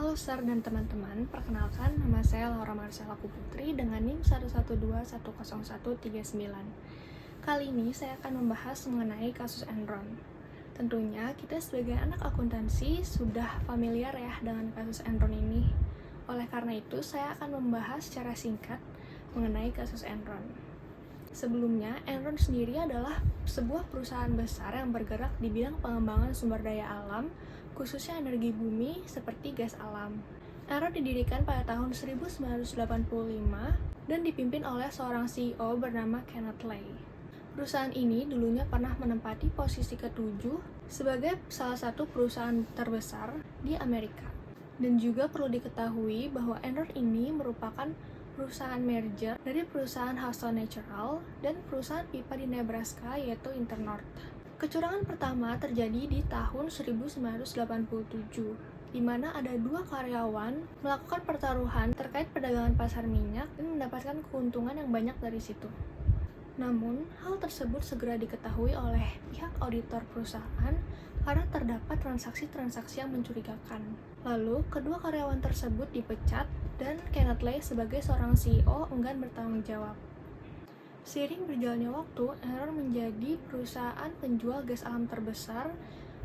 Halo Sar dan teman-teman, perkenalkan nama saya Laura Marcella Putri dengan NIM 112100139. Kali ini saya akan membahas mengenai kasus Enron. Tentunya kita sebagai anak akuntansi sudah familiar ya dengan kasus Enron ini. Oleh karena itu, saya akan membahas secara singkat mengenai kasus Enron. Sebelumnya, Enron sendiri adalah sebuah perusahaan besar yang bergerak di bidang pengembangan sumber daya alam, khususnya energi bumi seperti gas alam. Enron didirikan pada tahun 1985 dan dipimpin oleh seorang CEO bernama Kenneth Lay. Perusahaan ini dulunya pernah menempati posisi ke-7 sebagai salah satu perusahaan terbesar di Amerika. Dan juga perlu diketahui bahwa Enron ini merupakan perusahaan merger dari perusahaan Hudson Natural dan perusahaan pipa di Nebraska yaitu Internorth. Kecurangan pertama terjadi di tahun 1987, di mana ada 2 karyawan melakukan pertaruhan terkait perdagangan pasar minyak dan mendapatkan keuntungan yang banyak dari situ. Namun, hal tersebut segera diketahui oleh pihak auditor perusahaan karena terdapat transaksi-transaksi yang mencurigakan. Lalu, kedua karyawan tersebut dipecat dan Kenneth Lay sebagai seorang CEO enggan bertanggung jawab. Seiring berjalannya waktu, Enron menjadi perusahaan penjual gas alam terbesar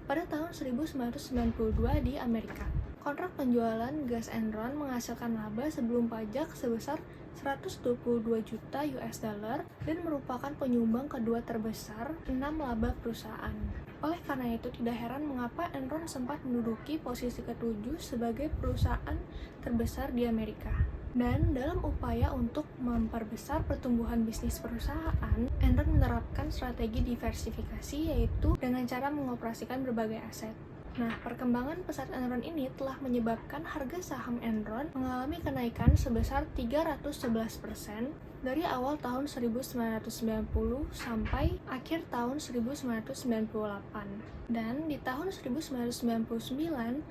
pada tahun 1992 di Amerika. Kontrak penjualan gas Enron menghasilkan laba sebelum pajak sebesar 122 juta US dollar dan merupakan penyumbang kedua terbesar 6 laba perusahaan. Oleh karena itu, tidak heran mengapa Enron sempat menduduki posisi ke-7 sebagai perusahaan terbesar di Amerika. Dan dalam upaya untuk memperbesar pertumbuhan bisnis perusahaan, Enron menerapkan strategi diversifikasi yaitu dengan cara mengoperasikan berbagai aset. Nah, perkembangan pesat Enron ini telah menyebabkan harga saham Enron mengalami kenaikan sebesar 311% dari awal tahun 1990 sampai akhir tahun 1998. Dan di tahun 1999,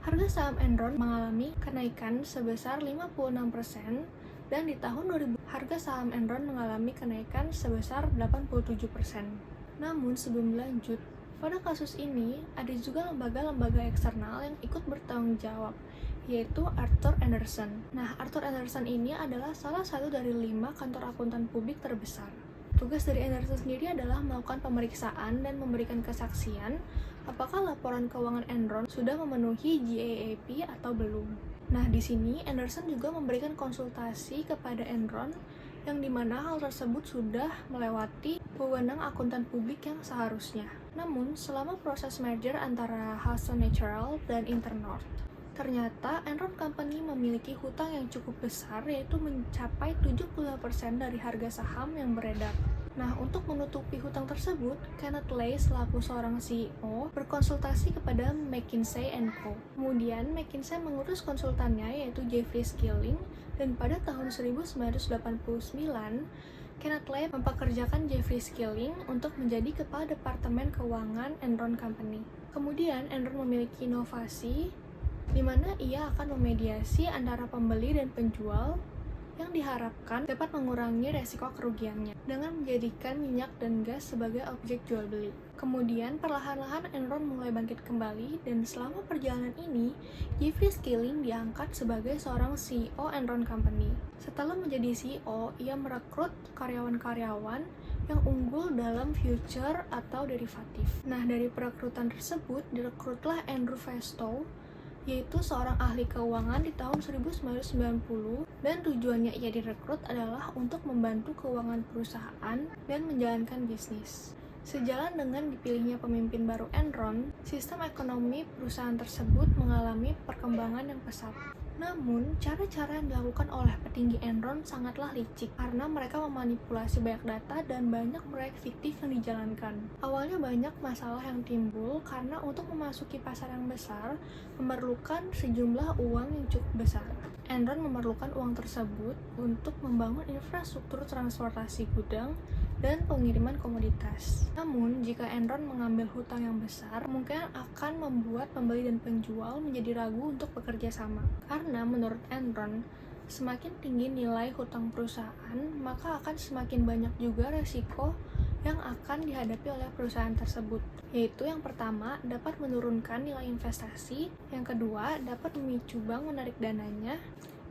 harga saham Enron mengalami kenaikan sebesar 56% dan di tahun 2000 harga saham Enron mengalami kenaikan sebesar 87%. Namun sebelum lanjut, pada kasus ini, ada juga lembaga-lembaga eksternal yang ikut bertanggung jawab, yaitu Arthur Andersen. Nah, Arthur Andersen ini adalah salah satu dari 5 kantor akuntan publik terbesar. Tugas dari Andersen sendiri adalah melakukan pemeriksaan dan memberikan kesaksian apakah laporan keuangan Enron sudah memenuhi GAAP atau belum. Nah, di sini Andersen juga memberikan konsultasi kepada Enron yang dimana hal tersebut sudah melewati wewenang akuntan publik yang seharusnya. Namun, selama proses merger antara Hudson Natural dan Internorth, ternyata Enron Company memiliki hutang yang cukup besar yaitu mencapai 75% dari harga saham yang beredar. Nah, untuk menutupi hutang tersebut, Kenneth Lay selaku seorang CEO berkonsultasi kepada McKinsey & Co. Kemudian, McKinsey mengurus konsultannya yaitu Jeffrey Skilling dan pada tahun 1989, Kenneth Lay mempekerjakan Jeffrey Skilling untuk menjadi kepala Departemen Keuangan Enron Company. Kemudian, Enron memiliki inovasi di mana ia akan memediasi antara pembeli dan penjual yang diharapkan dapat mengurangi resiko kerugiannya dengan menjadikan minyak dan gas sebagai objek jual beli. Kemudian perlahan-lahan Enron mulai bangkit kembali dan selama perjalanan ini, Jeffrey Skilling diangkat sebagai seorang CEO Enron Company. Setelah menjadi CEO, ia merekrut karyawan-karyawan yang unggul dalam future atau derivatif. Nah, dari perekrutan tersebut direkrutlah Andrew Fastow, yaitu seorang ahli keuangan di tahun 1990 dan tujuannya ia direkrut adalah untuk membantu keuangan perusahaan dan menjalankan bisnis. Sejalan dengan dipilihnya pemimpin baru Enron, sistem ekonomi perusahaan tersebut mengalami perkembangan yang pesat. Namun, cara-cara yang dilakukan oleh petinggi Enron sangatlah licik karena mereka memanipulasi banyak data dan banyak proyek fiktif yang dijalankan. Awalnya banyak masalah yang timbul karena untuk memasuki pasar yang besar memerlukan sejumlah uang yang cukup besar. Enron memerlukan uang tersebut untuk membangun infrastruktur transportasi gudang dan pengiriman komoditas. Namun, jika Enron mengambil hutang yang besar, kemungkinan akan membuat pembeli dan penjual menjadi ragu untuk bekerja sama. Karena menurut Enron, semakin tinggi nilai hutang perusahaan, maka akan semakin banyak juga resiko yang akan dihadapi oleh perusahaan tersebut, yaitu yang pertama dapat menurunkan nilai investasi, yang kedua dapat memicu bank menarik dananya,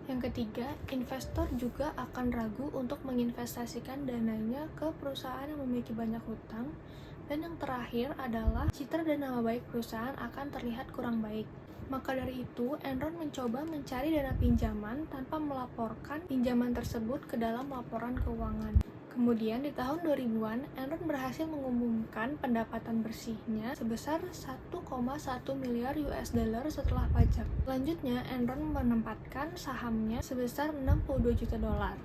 yang ketiga investor juga akan ragu untuk menginvestasikan dananya ke perusahaan yang memiliki banyak hutang, dan yang terakhir adalah citra dan nama baik perusahaan akan terlihat kurang baik. Maka dari itu, Enron mencoba mencari dana pinjaman tanpa melaporkan pinjaman tersebut ke dalam laporan keuangan. Kemudian di tahun 2000-an, Enron berhasil mengumumkan pendapatan bersihnya sebesar 1,1 miliar US dollar setelah pajak. Selanjutnya, Enron menempatkan sahamnya sebesar 62 juta dolar.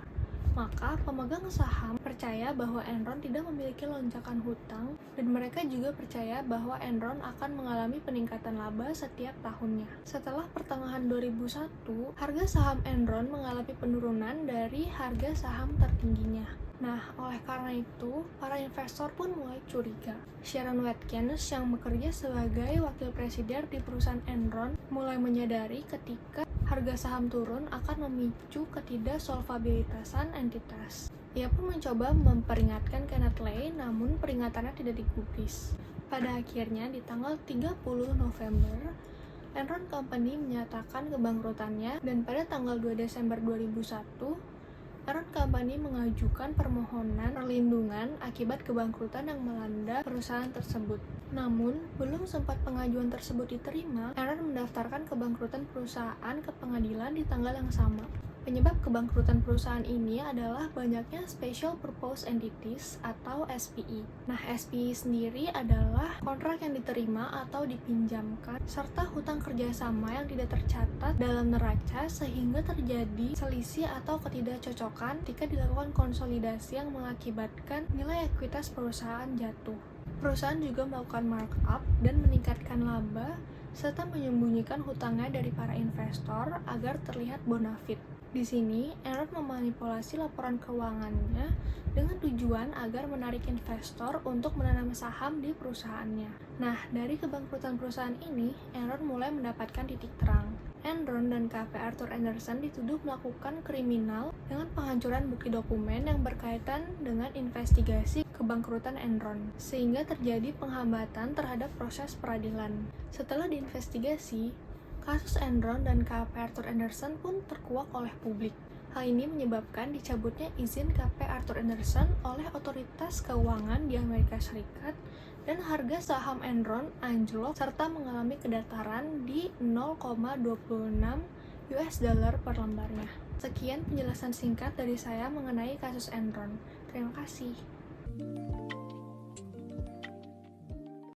Maka pemegang saham percaya bahwa Enron tidak memiliki lonjakan hutang, dan mereka juga percaya bahwa Enron akan mengalami peningkatan laba setiap tahunnya. Setelah pertengahan 2001, harga saham Enron mengalami penurunan dari harga saham tertingginya. Nah, oleh karena itu, para investor pun mulai curiga. Sharon Watkins yang bekerja sebagai wakil presiden di perusahaan Enron mulai menyadari ketika harga saham turun akan memicu ketidaksolvabilitasan entitas. Ia pun mencoba memperingatkan Kenneth Lay, namun peringatannya tidak digubris. Pada akhirnya, di tanggal 30 November, Enron Company menyatakan kebangkrutannya, dan pada tanggal 2 Desember 2001, Enron Company mengajukan permohonan perlindungan akibat kebangkrutan yang melanda perusahaan tersebut. Namun, belum sempat pengajuan tersebut diterima, Enron mendaftarkan kebangkrutan perusahaan ke pengadilan di tanggal yang sama. Penyebab kebangkrutan perusahaan ini adalah banyaknya Special Purpose Entities atau SPE. Nah, SPE sendiri adalah kontrak yang diterima atau dipinjamkan, serta hutang kerjasama yang tidak tercatat dalam neraca sehingga terjadi selisih atau ketidakcocokan ketika dilakukan konsolidasi yang mengakibatkan nilai ekuitas perusahaan jatuh. Perusahaan juga melakukan markup dan meningkatkan laba, serta menyembunyikan hutangnya dari para investor agar terlihat bonafit. Di sini, Enron memanipulasi laporan keuangannya dengan tujuan agar menarik investor untuk menanam saham di perusahaannya. Nah, dari kebangkrutan perusahaan ini, Enron mulai mendapatkan titik terang. Enron dan KP Arthur Andersen dituduh melakukan kriminal dengan penghancuran bukti dokumen yang berkaitan dengan investigasi kebangkrutan Enron, sehingga terjadi penghambatan terhadap proses peradilan. Setelah diinvestigasi, kasus Enron dan KP Arthur Andersen pun terkuak oleh publik. Hal ini menyebabkan dicabutnya izin KP Arthur Andersen oleh otoritas keuangan di Amerika Serikat, dan harga saham Enron anjlok serta mengalami kedataran di 0,26 US dollar per lembarnya. Sekian penjelasan singkat dari saya mengenai kasus Enron. Terima kasih.